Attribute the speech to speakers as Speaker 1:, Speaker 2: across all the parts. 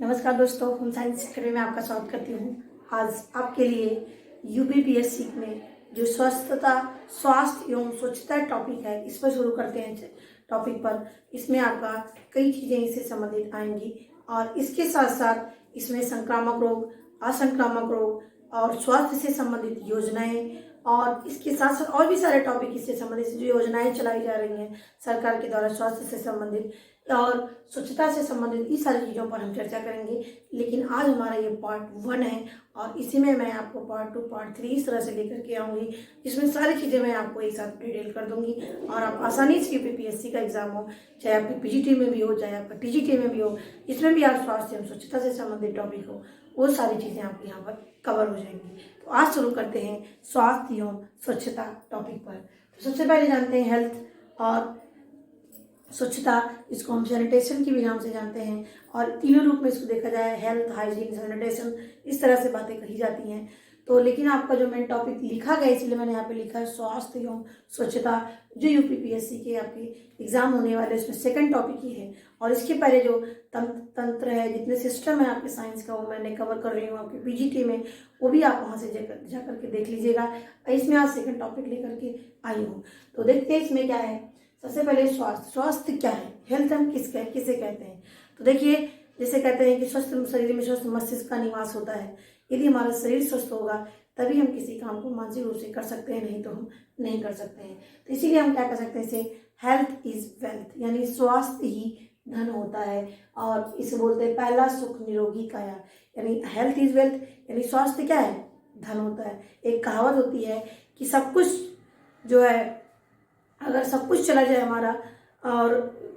Speaker 1: नमस्कार दोस्तों, home science academy में आपका स्वागत करती हूँ। आज आपके लिए यूपीपीएससी में जो स्वास्थ्य एवं स्वच्छता टॉपिक है, इस पर शुरू करते हैं टॉपिक पर। इसमें आपका कई चीज़ें इससे संबंधित आएंगी और इसके साथ साथ इसमें संक्रामक रोग, असंक्रामक रोग और स्वास्थ्य से संबंधित योजनाएं और इसके साथ साथ और भी सारे टॉपिक इससे संबंधित जो योजनाएं चलाई जा रही हैं सरकार के द्वारा स्वास्थ्य से संबंधित और स्वच्छता से संबंधित इस सारी चीज़ों पर हम चर्चा करेंगे। लेकिन आज हमारा ये पार्ट 1 है और इसी में मैं आपको पार्ट 2, पार्ट 3 इस तरह से लेकर के आऊँगी, जिसमें सारी चीज़ें मैं आपको एक साथ डिटेल कर दूंगी और आप आसानी से यूपीपीएससी का एग्जाम हो, चाहे आपकी पीजीटी में भी हो, चाहे आपका टीजीटी में भी हो, इसमें भी आप स्वास्थ्य एवं स्वच्छता से संबंधित टॉपिक हो, वो सारी चीज़ें आपके यहाँ पर कवर हो जाएंगी। तो आज शुरू करते हैं स्वास्थ्य एवं स्वच्छता टॉपिक पर। तो सबसे पहले जानते हैं हेल्थ और स्वच्छता, इसको हम सैनिटेशन के भी नाम से जानते हैं और तीनों रूप में इसको देखा जाए, हेल्थ, हाइजीन, सैनिटेशन, इस तरह से बातें कही जाती हैं। तो लेकिन आपका जो मेन टॉपिक लिखा गया, इसलिए मैंने यहाँ पे लिखा है स्वास्थ्य एवं स्वच्छता, जो यूपीपीएससी के आपके एग्जाम होने वाले उसमें सेकंड टॉपिक ही है। और इसके पहले जो तंत्र है, जितने सिस्टम है आपके साइंस का, वो मैंने कवर कर रही हूँ आपके पीजीटी में, वो भी आप वहाँ से जा करके देख लीजिएगा। इसमें आज सेकंड टॉपिक लेकर के आई हूँ। तो देखते हैं इसमें क्या है। सबसे पहले स्वास्थ्य क्या है, हेल्थ हम किसे कहते हैं। तो देखिए, जैसे कहते हैं कि स्वस्थ शरीर में स्वस्थ मस्तिष्क का निवास होता है। यदि हमारा शरीर स्वस्थ होगा तभी हम किसी काम को मानसिक रूप से कर सकते हैं, नहीं तो हम नहीं कर सकते हैं। तो इसीलिए हम क्या कर सकते हैं, इसे हेल्थ इज वेल्थ, यानी स्वास्थ्य ही धन होता है। और इसे बोलते हैं पहला सुख निरोगी काया, यानी हेल्थ इज वेल्थ, यानी स्वास्थ्य क्या है, धन होता है। एक कहावत होती है कि सब कुछ जो है, अगर सब कुछ चला जाए हमारा और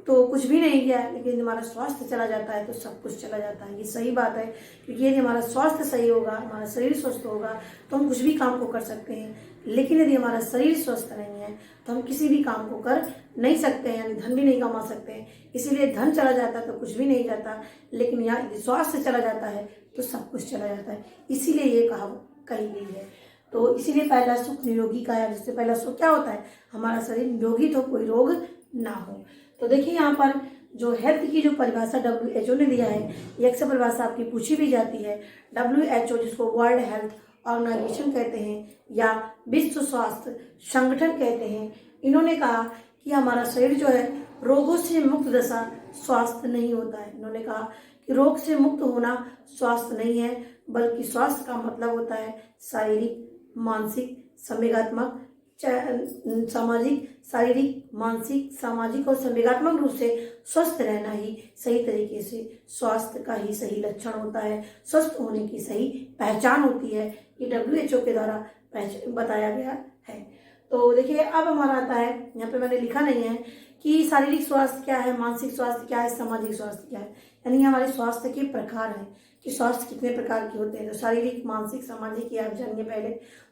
Speaker 1: तो कुछ भी नहीं गया, लेकिन हमारा स्वास्थ्य चला जाता है तो सब कुछ चला जाता है। ये सही बात है, क्योंकि यदि हमारा स्वास्थ्य सही होगा, हमारा शरीर स्वस्थ होगा, तो हम कुछ भी काम को कर सकते हैं। लेकिन यदि हमारा शरीर स्वस्थ नहीं है तो हम किसी भी काम को कर नहीं सकते हैं, यानी धन भी नहीं कमा सकते हैं। इसीलिए धन चला जाता है तो कुछ भी नहीं जाता, लेकिन यहाँ यदि स्वास्थ्य चला जाता है तो सब कुछ चला जाता है। इसीलिए ये कहावत कही गई है। तो इसीलिए पहला सुख निरोगी काया, जिससे पहला सुख क्या होता है, हमारा शरीर निरोगी हो, कोई रोग ना हो। तो देखिए यहाँ पर जो हेल्थ की जो परिभाषा WHO ने दिया है, ये अक्सर परिभाषा आपकी पूछी भी जाती है। WHO, जिसको वर्ल्ड हेल्थ ऑर्गेनाइजेशन कहते हैं या विश्व स्वास्थ्य संगठन कहते हैं, इन्होंने कहा कि हमारा शरीर जो है रोगों से मुक्त दशा स्वास्थ्य नहीं होता है। इन्होंने कहा कि रोग से मुक्त होना स्वास्थ्य नहीं है, बल्कि स्वास्थ्य का मतलब होता है शारीरिक, मानसिक, संवेगात्मक, सामाजिक, शारीरिक, मानसिक, सामाजिक और संवेगात्मक रूप से स्वस्थ रहना ही सही तरीके से स्वास्थ्य का ही सही लक्षण होता है, स्वस्थ होने की सही पहचान होती है। ये WHO के द्वारा बताया गया है। तो देखिए, अब हमारा आता है, यहाँ पे मैंने लिखा नहीं है कि शारीरिक स्वास्थ्य क्या है, मानसिक स्वास्थ्य क्या है, सामाजिक स्वास्थ्य क्या है, यानी हमारे स्वास्थ्य के प्रकार हैं कि स्वास्थ्य कितने प्रकार के होते हैं। तो शारीरिक, मानसिक, सामाजिक, ये आप जानिए पहले।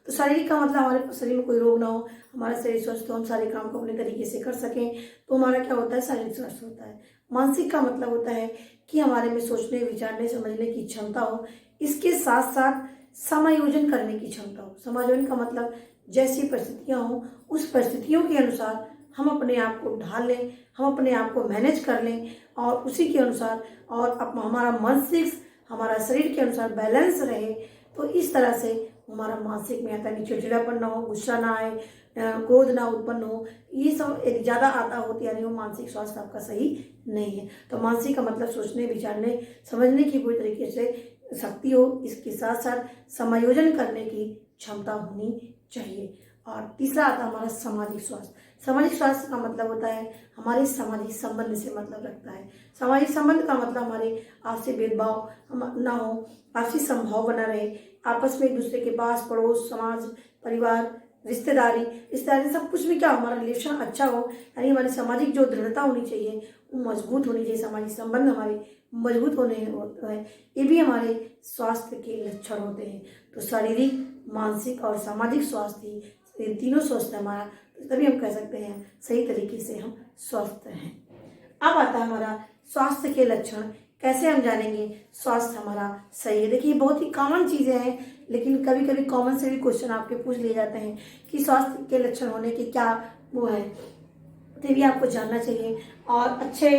Speaker 1: तो शारीरिक का मतलब हमारे शरीर में कोई रोग ना हो, हमारा शरीर स्वस्थ हो, हम सारे काम को अपने तरीके से कर सकें, तो हमारा क्या होता है, शारीरिक स्वास्थ्य होता है। मानसिक का मतलब होता है कि हमारे में सोचने, विचारने, समझने की क्षमता हो, इसके साथ साथ समायोजन करने की क्षमता हो। समायोजन का मतलब जैसी परिस्थितियाँ हों, उस परिस्थितियों के अनुसार हम अपने आप को ढाल लें, हम अपने आप को मैनेज कर लें और उसी के अनुसार और हमारा मानसिक, हमारा शरीर के अनुसार बैलेंस रहे। तो इस तरह से हमारा मानसिक में आता है, चिड़चिड़ापन ना हो, गुस्सा ना आए, क्रोध ना उत्पन्न हो, ये सब एक ज़्यादा आता होती है, यानी वो मानसिक स्वास्थ्य आपका सही नहीं है। तो मानसिक का मतलब सोचने, विचारने, समझने की पूरी तरीके से शक्ति हो, इसके साथ साथ समायोजन करने की क्षमता होनी चाहिए। और तीसरा आता है हमारा सामाजिक स्वास्थ्य। सामाजिक स्वास्थ्य का मतलब होता है हमारे सामाजिक संबंध से मतलब रखता है। सामाजिक संबंध का मतलब हमारे आपसी भेदभाव ना हो, आपसी समभाव बना रहे, आपस में एक दूसरे के पास, पड़ोस, समाज, परिवार, रिश्तेदारी सब कुछ में क्या, हमारा रिलेशन अच्छा हो, यानी हमारी सामाजिक जो दृढ़ता होनी चाहिए वो मजबूत होनी चाहिए, सामाजिक संबंध हमारे मजबूत होने होते हैं। ये भी हमारे स्वास्थ्य के लक्षण होते हैं। तो शारीरिक, मानसिक और सामाजिक स्वास्थ्य, ये तीनों स्वस्थ है हमारा, तभी हम कह सकते हैं सही तरीके से हम स्वस्थ हैं। अब आता है हमारा स्वास्थ्य के लक्षण, कैसे हम जानेंगे स्वास्थ्य हमारा सही है। देखिए, बहुत ही कॉमन चीज़ें हैं, लेकिन कभी कभी कॉमन से भी क्वेश्चन आपके पूछ लिए जाते हैं कि स्वास्थ्य के लक्षण होने के क्या वो है, तो भी आपको जानना चाहिए। और अच्छे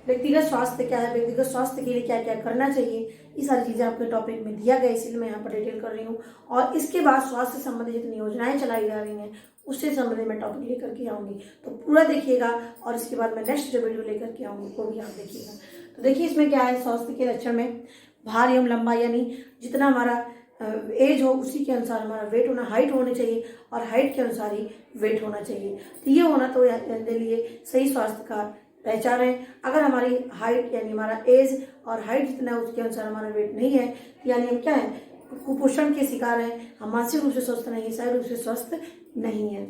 Speaker 1: व्यक्तिगत स्वास्थ्य क्या है, व्यक्तिगत स्वास्थ्य के लिए क्या क्या करना चाहिए, ये सारी चीज़ें आपके टॉपिक में दिया गया, इसलिए मैं यहाँ पर डिटेल कर रही हूँ। और इसके बाद स्वास्थ्य संबंधी जितनी योजनाएं चलाई जा रही हैं उससे संबंधित मैं टॉपिक लेकर के आऊँगी, तो पूरा देखिएगा। और इसके बाद मैं नेक्स्ट जो वीडियो लेकर के आऊँगी वो भी आप देखिएगा। तो देखिए इसमें क्या है, स्वास्थ्य के लक्षण में भार एवं लंबाई, यानी जितना हमारा एज हो उसी के अनुसार हमारा वेट होना, हाइट होनी चाहिए और हाइट के अनुसार ही वेट होना चाहिए। तो ये होना तो मेरे लिए सही स्वास्थ्य का पहचान है। अगर हमारी हाइट यानी हमारा एज और हाइट जितना है उसके अनुसार हमारा वेट नहीं है, तो यानी हम क्या है, कुपोषण के शिकार हैं, हम मानसिक रूप से स्वस्थ नहीं, शारीरिक रूप से स्वस्थ नहीं है।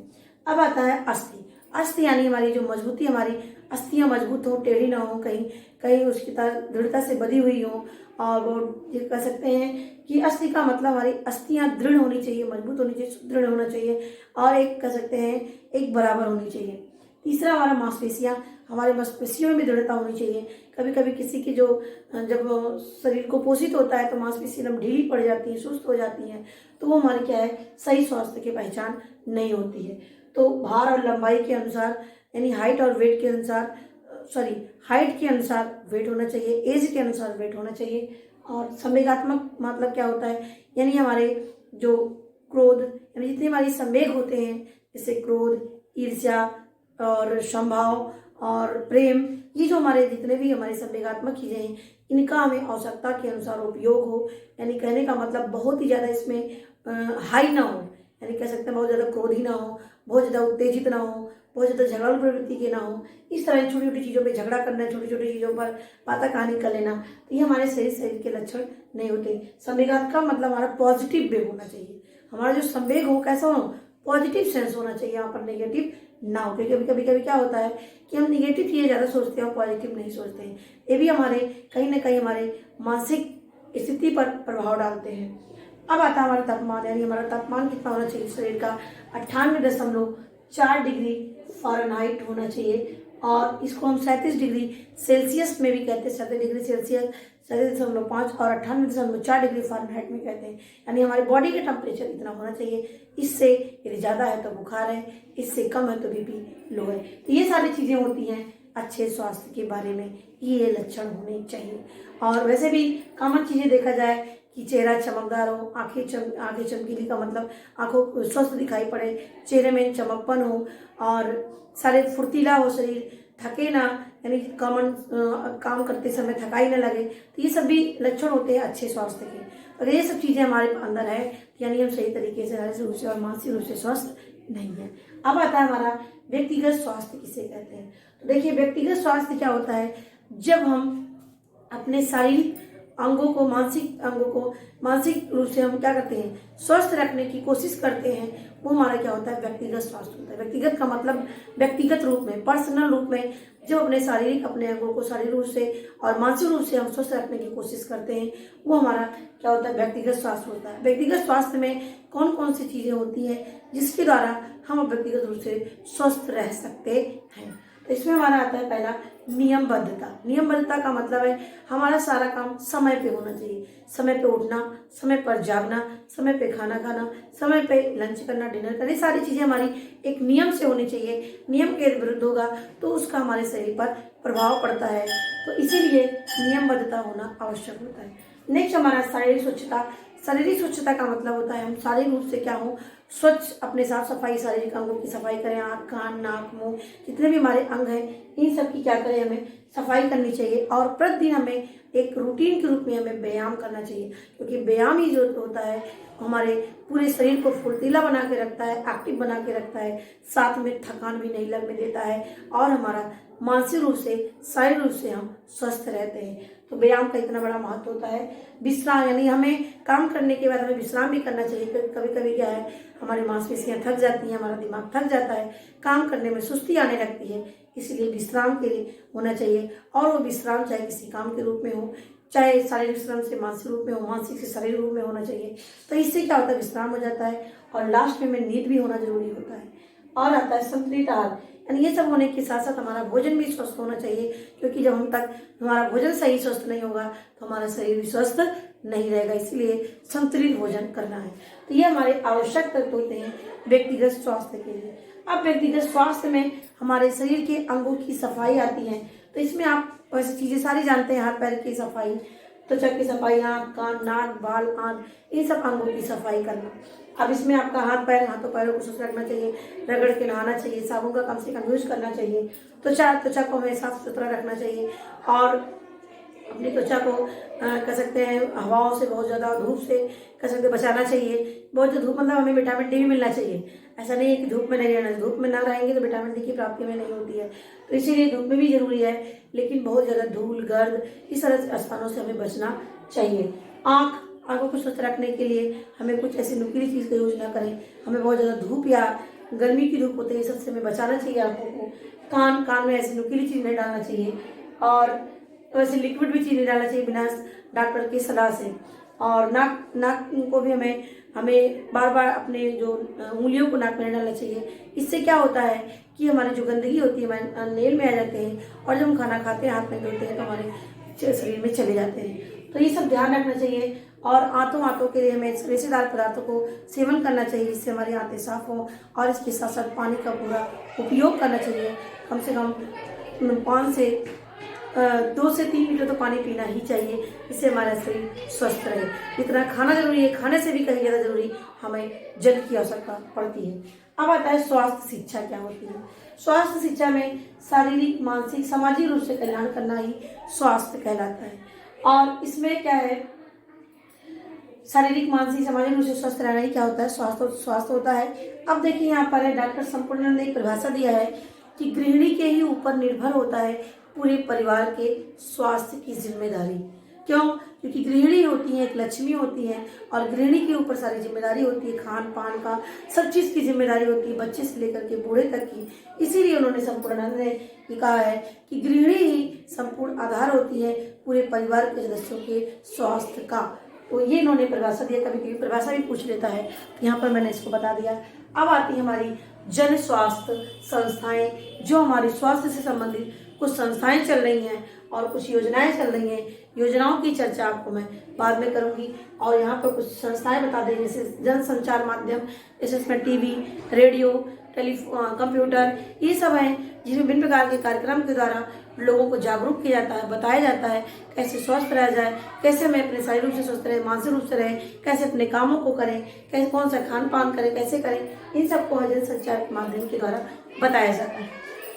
Speaker 1: अब आता है अस्थि। अस्थि यानी हमारी जो मजबूती, हमारी अस्थियां मजबूत हो, टेढ़ी ना हो, कहीं कहीं उसकी दृढ़ता से बधी हुई हो। और वो ये कह सकते हैं कि अस्थि का मतलब हमारी अस्थियां दृढ़ होनी चाहिए, मजबूत होनी चाहिए, सुदृढ़ होना चाहिए, और एक कह सकते हैं एक बराबर होनी चाहिए। तीसरा हमारा मांसपेशियां, हमारे मांसपेशियों में भी दृढ़ता होनी चाहिए। कभी कभी किसी की जो जब शरीर को पोषित होता है तो मांसपेशी एकदम ढीली पड़ जाती है, सुस्त हो जाती हैं, तो वो हमारी क्या है, सही स्वास्थ्य की पहचान नहीं होती है। तो भार और लंबाई के अनुसार यानी हाइट और वेट के अनुसार, हाइट के अनुसार वेट होना चाहिए, एज के अनुसार वेट होना चाहिए। और संवेगात्मक मतलब क्या होता है, यानी हमारे जो क्रोध यानी जितने हमारे संवेग होते हैं, जैसे क्रोध, ईर्ष्या और संभाव और प्रेम, ये जो हमारे जितने भी हमारे संवेगात्मक चीज़ें हैं, इनका हमें आवश्यकता के अनुसार उपयोग हो। यानी कहने का मतलब बहुत ही ज़्यादा इसमें हाई ना हो, यानी कह सकते हैं बहुत ज़्यादा क्रोधी ना हो, बहुत ज़्यादा उत्तेजित ना हो, बहुत ज़्यादा झगड़ालू प्रवृत्ति के ना हो। इस तरह छोटी छोटी चीज़ों पे झगड़ा करना, छोटी छोटी चीज़ों पर बातें कहानी कर लेना, तो ये हमारे सही शरीर के लक्षण नहीं होते। संवेगात्मक का मतलब हमारा पॉजिटिव वे होना चाहिए, हमारा जो संवेग हो कैसा हो, पॉजिटिव सेंस होना चाहिए, यहाँ पर नेगेटिव ना हो। क्योंकि कभी कभी क्या होता है कि हम नेगेटिव चीज़ें ज़्यादा सोचते हैं और पॉजिटिव नहीं सोचते हैं, ये भी हमारे कहीं ना कहीं हमारे मानसिक स्थिति पर प्रभाव डालते हैं। अब आता है हमारा तापमान, यानी हमारा तापमान कितना होना चाहिए शरीर का, 98.4 डिग्री फ़ारेनहाइट होना चाहिए। और इसको हम 37 डिग्री सेल्सियस में भी कहते हैं, 37 डिग्री सेल्सियस 37.5 और 98.4 डिग्री फ़ारेनहाइट में कहते हैं। यानी हमारी बॉडी का टेम्परेचर इतना होना चाहिए। इससे यदि ज़्यादा है तो बुखार है, इससे कम है तो बीपी लो है। तो ये सारी चीज़ें होती हैं अच्छे स्वास्थ्य के बारे में, ये लक्षण होने चाहिए। और वैसे भी कॉमन चीज़ें देखा जाए कि चेहरा चमकदार हो, आंखें चमकीली का मतलब आंखों को स्वस्थ दिखाई पड़े, चेहरे में चमकपन हो और सारे फुर्तीला हो शरीर, थके ना, यानी कॉमन काम करते समय थकाई ना लगे, तो ये सब भी लक्षण होते हैं अच्छे स्वास्थ्य के। अगर ये सब चीज़ें हमारे अंदर है यानी हम सही तरीके से शारीरिक रूप से और मानसिक रूप से स्वस्थ नहीं है। अब आता है हमारा व्यक्तिगत स्वास्थ्य किसे कहते हैं। तो देखिए व्यक्तिगत स्वास्थ्य क्या होता है, जब हम अपने शारीरिक अंगों को, मानसिक रूप से हम क्या करते हैं, स्वस्थ रखने की कोशिश करते हैं, वो हमारा क्या होता है, व्यक्तिगत स्वास्थ्य होता है। व्यक्तिगत का मतलब व्यक्तिगत रूप में, पर्सनल रूप में, जो अपने अंगों को शारीरिक रूप से और मानसिक रूप से हम स्वस्थ रखने की कोशिश करते हैं, वो हमारा क्या होता है, व्यक्तिगत स्वास्थ्य होता है। व्यक्तिगत स्वास्थ्य में कौन कौन सी चीज़ें होती हैं जिसके द्वारा हम व्यक्तिगत रूप से स्वस्थ रह सकते हैं। तो इसमें हमारा आता है पहला नियमबद्धता। नियमबद्धता का मतलब है हमारा सारा काम समय पे होना चाहिए, समय पे उठना, समय पर जागना, समय पे खाना खाना, समय पे लंच करना, डिनर करना, ये सारी चीज़ें हमारी एक नियम से होनी चाहिए। नियम के विरुद्ध होगा तो उसका हमारे शरीर पर प्रभाव पड़ता है, तो इसीलिए नियमबद्धता होना आवश्यक होता है। नेक्स्ट हमारा शारीरिक स्वच्छता। शारीरिक स्वच्छता का मतलब होता है हम शारीरिक रूप से क्या हो, स्वच्छ, अपने साफ सफाई, शारीरिक अंगों की सफाई करें, आँख, कान, नाक, मुंह, जितने भी हमारे अंग हैं इन सब की क्या करें, हमें सफाई करनी चाहिए। और प्रतिदिन हमें एक रूटीन के रूप में हमें व्यायाम करना चाहिए, क्योंकि व्यायाम ही जो होता है हमारे पूरे शरीर को फुर्तीला बना के रखता है, एक्टिव बना के रखता है, साथ में थकान भी नहीं लगने देता है और हमारा मानसिक रूप से, शारीरिक रूप से हम स्वस्थ रहते हैं। तो व्यायाम का इतना बड़ा महत्व होता है। विश्राम, यानी हमें काम करने के बाद हमें विश्राम भी करना चाहिए। कभी कभी क्या है, हमारी मांसपेशियां थक जाती हैं, हमारा दिमाग थक जाता है, काम करने में सुस्ती आने लगती है, इसलिए विश्राम के लिए होना चाहिए। और वो विश्राम चाहे किसी काम के रूप में हो, चाहे शारीरिक श्रम से मानसिक रूप में हो, मानसिक से शारीरिक रूप में होना चाहिए। तो इससे क्या होता है, विश्राम हो जाता है और लास्ट में नींद भी होना जरूरी होता है। और आता है संतुलित आहार, यानी ये सब होने के साथ साथ हमारा भोजन भी स्वस्थ होना चाहिए, क्योंकि जब हम तक हमारा भोजन सही स्वस्थ नहीं होगा तो हमारा शरीर भी स्वस्थ नहीं रहेगा, इसलिए संतुलित भोजन करना है। तो ये हमारे आवश्यक तत्व होते हैं व्यक्तिगत स्वास्थ्य के लिए। अब व्यक्तिगत स्वास्थ्य में हमारे शरीर के अंगों की सफाई आती है। तो तो इसमें आप वैसे चीज़ें सारी जानते हैं, हाथ पैर की सफाई, त्वचा की सफाई, आँख कान नाक बाल आँख, इन सब अंगों की सफाई करना। अब इसमें आपका हाथों पैरों को स्वच्छ रखना चाहिए, रगड़ के नहाना चाहिए, साबुन का कम से कम यूज करना चाहिए, त्वचा को हमें साफ सुथरा रखना चाहिए और अपनी त्वचा को कह सकते हैं हवाओं से, बहुत ज़्यादा धूप से कह सकते हैं बचाना चाहिए। बहुत ज़्यादा धूप मतलब हमें विटामिन डी भी मिलना चाहिए। ऐसा नहीं है कि धूप में नहीं रहना, धूप में ना रहेंगे तो विटामिन डी की प्राप्ति में नहीं होती है, तो इसीलिए धूप में भी जरूरी है। लेकिन बहुत ज़्यादा धूल गर्द इस तरह स्थानों से हमें बचना चाहिए। आँखों को स्वस्थ रखने के लिए हमें कुछ ऐसी नुकीली चीज़ का यूज ना करें। हमें बहुत ज़्यादा धूप या गर्मी की धूप होती है, सबसे हमें बचाना चाहिए आँखों को। कान में ऐसी नुकीली चीज़ नहीं डालना चाहिए और वैसे लिक्विड भी चीज़ नहीं डालना चाहिए बिना डॉक्टर की सलाह से। और नाक को भी हमें बार बार अपने जो उंगलियों को नाक में नहीं डालना चाहिए। इससे क्या होता है कि हमारी जो गंदगी होती है हमारे नेल में आ जाते हैं और जब हम खाना खाते हैं हाथ में धोते हैं तो हमारे शरीर में चले जाते हैं। तो ये सब ध्यान रखना चाहिए और आंतों के लिए हमें रेशेदार पदार्थों को सेवन करना चाहिए जिससे हमारी आंतें साफ हों। और इसके साथ साथ पानी का पूरा उपयोग करना चाहिए। कम से कम 2 से 3 लीटर तो पानी पीना ही चाहिए, इससे हमारा शरीर स्वस्थ रहे। इतना खाना जरूरी है, खाने से भी कहीं ज़्यादा जरूरी हमें जल की आवश्यकता पड़ती है। अब आता है स्वास्थ्य शिक्षा क्या होती है। स्वास्थ्य शिक्षा में शारीरिक मानसिक सामाजिक रूप से कल्याण करना ही स्वास्थ्य कहलाता है। और इसमें क्या है, शारीरिक मानसिक सामाजिक रूप से स्वस्थ रहना ही क्या होता है, स्वास्थ्य होता है। अब देखिए यहाँ पर है डॉक्टर संपूर्ण ने एक परिभाषा दिया है कि गृहिणी के ही ऊपर निर्भर होता है पूरे परिवार के स्वास्थ्य की जिम्मेदारी। क्यों? क्योंकि गृहिणी होती है, एक लक्ष्मी होती है और गृहिणी के ऊपर सारी जिम्मेदारी होती है, खान पान का सब चीज़ की जिम्मेदारी होती है, बच्चे से लेकर के बूढ़े तक की। इसीलिए उन्होंने संपूर्णानंद ने कहा है कि गृहिणी ही संपूर्ण आधार होती है पूरे परिवार के सदस्यों के स्वास्थ्य का। तो ये इन्होंने परिभाषा दिया, कभी कभी परिभाषा भी पूछ लेता है, यहाँ पर मैंने इसको बता दिया। अब आती है हमारी जन स्वास्थ्य संस्थाएं, जो हमारी स्वास्थ्य से संबंधित कुछ संस्थाएं चल रही हैं और कुछ योजनाएं चल रही हैं। योजनाओं की चर्चा आपको मैं बाद में करूंगी। और यहाँ पर कुछ संस्थाएं बता दें जैसे जन संचार माध्यम, जैसे इसमें टीवी, रेडियो, कंप्यूटर, ये सब हैं जिसमें विभिन्न प्रकार के कार्यक्रम के द्वारा लोगों को जागरूक किया जाता है, बताया जाता है कैसे स्वस्थ रहा जाए, कैसे हमें अपने शारीरिक रूप से स्वस्थ रहे, मानसिक रूप से रहे, कैसे अपने कामों को करें, कैसे कौन सा खान पान करें, कैसे करें, इन सबको जन संचार के माध्यम के द्वारा बताया जाता है।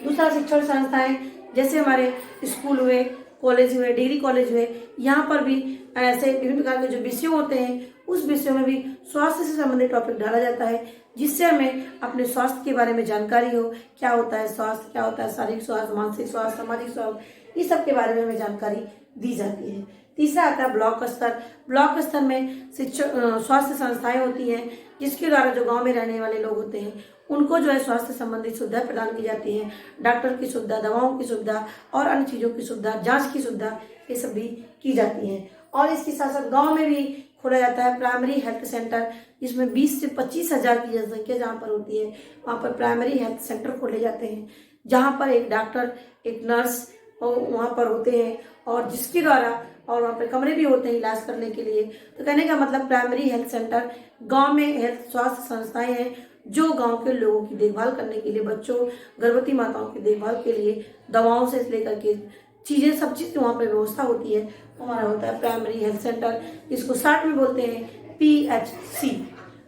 Speaker 1: दूसरा, शिक्षण संस्थाएं जैसे हमारे स्कूल हुए, कॉलेज हुए, डिग्री कॉलेज हुए, यहाँ पर भी ऐसे विभिन्न प्रकार के जो विषय होते हैं उस विषयों में भी स्वास्थ्य से संबंधित टॉपिक डाला जाता है जिससे हमें अपने स्वास्थ्य के बारे में जानकारी हो। क्या होता है स्वास्थ्य, क्या होता है शारीरिक स्वास्थ्य, मानसिक स्वास्थ्य, सामाजिक स्वास्थ्य, इस सब के बारे में हमें जानकारी दी जाती है। तीसरा आता है ब्लॉक स्तर। ब्लॉक स्तर में स्वास्थ्य संस्थाएं होती हैं जिसके द्वारा जो गांव में रहने वाले लोग होते हैं उनको जो है स्वास्थ्य संबंधित सुविधा प्रदान की जाती है। डॉक्टर की सुविधा, दवाओं की सुविधा और अन्य चीज़ों की सुविधा, जांच की सुविधा, ये सब भी की जाती है। और इसके साथ साथ गाँव में भी खोला जाता है प्राइमरी हेल्थ सेंटर, जिसमें 20 से 25 हज़ार की जनसंख्या जहाँ पर होती है वहाँ पर प्राइमरी हेल्थ सेंटर खोले जाते हैं जहाँ पर एक डॉक्टर, एक नर्स वहाँ पर होते हैं और जिसके द्वारा और वहाँ पर कमरे भी होते हैं इलाज करने के लिए। तो कहने का मतलब प्राइमरी हेल्थ सेंटर गांव में हेल्थ स्वास्थ्य संस्थाएं हैं जो गांव के लोगों की देखभाल करने के लिए, बच्चों, गर्भवती माताओं की देखभाल के लिए, दवाओं से लेकर के चीज़ें, सब चीज़ की वहाँ पर व्यवस्था होती है। हमारा होता है प्राइमरी हेल्थ सेंटर, जिसको शॉर्ट में बोलते हैं PHC।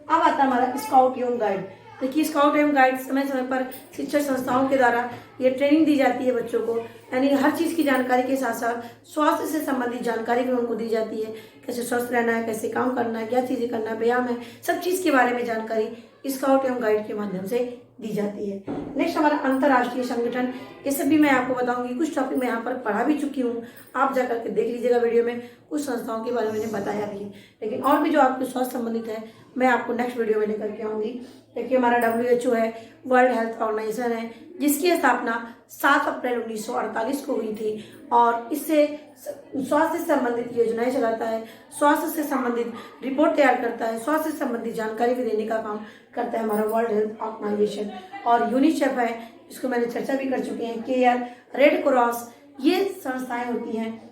Speaker 1: अब आता है हमारा स्काउट एवं गाइड। देखिए स्काउट एवं गाइड समय समय पर शिक्षण संस्थाओं के द्वारा ये ट्रेनिंग दी जाती है बच्चों को, यानी हर चीज़ की जानकारी के साथ साथ स्वास्थ्य से संबंधित जानकारी भी उनको दी जाती है। कैसे स्वस्थ रहना है, कैसे काम करना है, क्या चीज़ें करना है, व्यायाम है, सब चीज़ के बारे में जानकारी स्काउट एवं गाइड के माध्यम से दी जाती है। नेक्स्ट हमारा अंतर्राष्ट्रीय संगठन, ये सब भी मैं आपको बताऊंगी। कुछ टॉपिक मैं यहाँ पर पढ़ा भी चुकी हूँ, आप जाकर के देख लीजिएगा वीडियो में, कुछ संस्थाओं के बारे में मैंने बताया भी है। लेकिन और भी जो आपके स्वास्थ्य संबंधित है मैं आपको नेक्स्ट वीडियो में लेकर के आऊँगी। देखिए हमारा WHO है, वर्ल्ड हेल्थ ऑर्गेनाइजेशन है, जिसकी स्थापना 7 अप्रैल 1948 को हुई थी और इससे स्वास्थ्य से संबंधित योजनाएं चलाता है, स्वास्थ्य से संबंधित रिपोर्ट तैयार करता है, स्वास्थ्य से संबंधित जानकारी भी देने का काम करता है हमारा वर्ल्ड हेल्थ ऑर्गेनाइजेशन। और यूनिसेफ है, इसको मैंने चर्चा भी कर चुके हैं, केयर, रेड क्रॉस, ये संस्थाएं होती हैं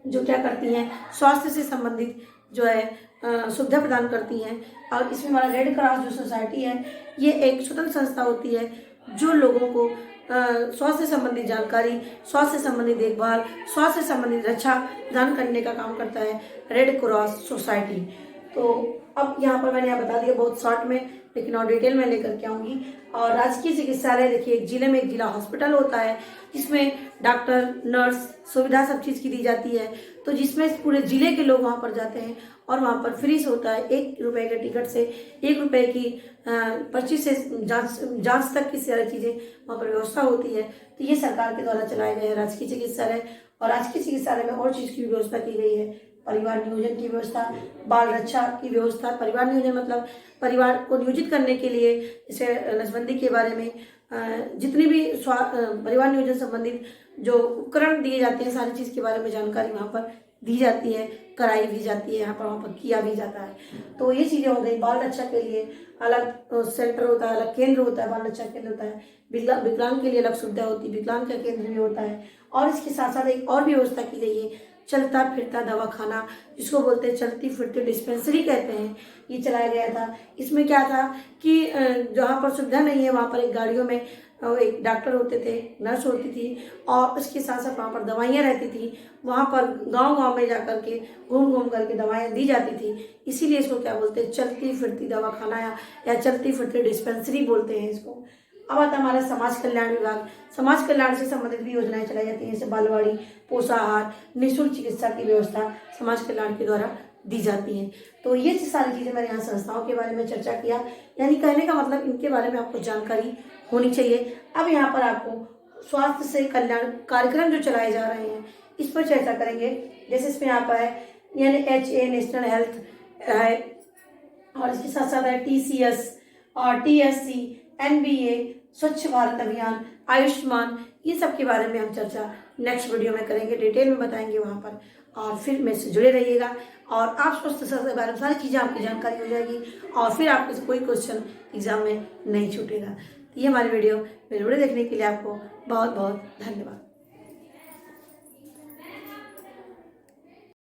Speaker 1: जो क्या करती हैं, स्वास्थ्य से संबंधित जो है सुविधा प्रदान करती हैं। और इसमें हमारा रेड क्रॉस जो सोसाइटी है, ये एक स्वतंत्र संस्था होती है जो लोगों को स्वास्थ्य संबंधी जानकारी, स्वास्थ्य संबंधी देखभाल, स्वास्थ्य संबंधी रक्षा प्रदान करने का काम करता है रेड क्रॉस सोसाइटी। तो अब यहाँ पर मैंने बता दिया बहुत शॉर्ट में, लेकिन और डिटेल में लेकर के आऊँगी। और राजकीय चिकित्सालय देखिए, एक जिले में एक जिला हॉस्पिटल होता है जिसमें डॉक्टर, नर्स, सुविधा सब चीज़ की दी जाती है। तो जिसमें पूरे जिले के लोग वहाँ पर जाते हैं और वहाँ पर फ्री से होता है। 1 रुपये के टिकट से 1 रुपये की पर्ची से जांच तक की सारी चीज़ें वहाँ पर व्यवस्था होती है। तो ये सरकार के द्वारा चलाए गए हैं राजकीय चिकित्सालय। और राजकीय चिकित्सालय में और चीज़ की व्यवस्था की गई है, परिवार नियोजन की व्यवस्था, बाल रक्षा की व्यवस्था। परिवार नियोजन मतलब परिवार को नियोजित करने के लिए, जैसे नसबंदी के बारे में जितनी भी परिवार नियोजन संबंधित जो उपकरण दिए जाते हैं, सारी चीज़ के बारे में जानकारी वहाँ पर दी जाती है, कराई भी जाती है, यहाँ पर वहाँ पर किया भी जाता है। तो ये चीज़ें हो गई। बाल रक्षा के लिए अलग सेंटर होता है, अलग केंद्र होता है, बाल रक्षा केंद्र होता है। विकलांग के लिए अलग सुविधा होती है, विकलांग का केंद्र भी होता है। और इसके साथ साथ एक और भी व्यवस्था की गई है, चलता फिरता दवाखाना, जिसको बोलते हैं चलती फिरती डिस्पेंसरी कहते हैं, ये चलाया गया था। इसमें क्या था कि जहाँ पर सुविधा नहीं है वहाँ पर एक गाड़ियों में एक डॉक्टर होते थे, नर्स होती थी, और उसके साथ साथ वहाँ पर दवाइयाँ रहती थी। वहाँ पर गांव-गांव में जाकर के घूम करके दवाइयाँ दी जाती थी। इसीलिए इसको क्या बोलते हैं, चलती फिरती दवाखाना या चलती फिरती डिस्पेंसरी बोलते हैं इसको। अब आता है हमारा समाज कल्याण विभाग। समाज कल्याण से संबंधित भी योजनाएं चलाई जाती हैं, जैसे बालवाड़ी, पोषाहार, निःशुल्क चिकित्सा की व्यवस्था समाज कल्याण के द्वारा दी जाती है। तो ये सारी चीज़ें मैंने यहाँ संस्थाओं के बारे में चर्चा किया, यानी कहने का मतलब इनके बारे में आपको जानकारी होनी चाहिए। अब यहाँ पर आपको स्वास्थ्य से कल्याण कार्यक्रम जो चलाए जा रहे हैं इस पर चर्चा करेंगे। जैसे इसमें यहाँ पर है NHA नेशनल हेल्थ है, और इसके साथ साथ है TCS और TSC, NBA, स्वच्छ भारत अभियान, आयुष्मान, ये सब के बारे में हम चर्चा नेक्स्ट वीडियो में करेंगे, डिटेल में बताएंगे वहाँ पर। और फिर मेरे से जुड़े रहिएगा और आप स्वास्थ्य के बारे में सारी चीज़ें आपकी जानकारी हो जाएगी, और फिर आपके कोई क्वेश्चन एग्जाम में नहीं छूटेगा। ये हमारी वीडियो में जुड़े देखने के लिए आपको बहुत बहुत धन्यवाद।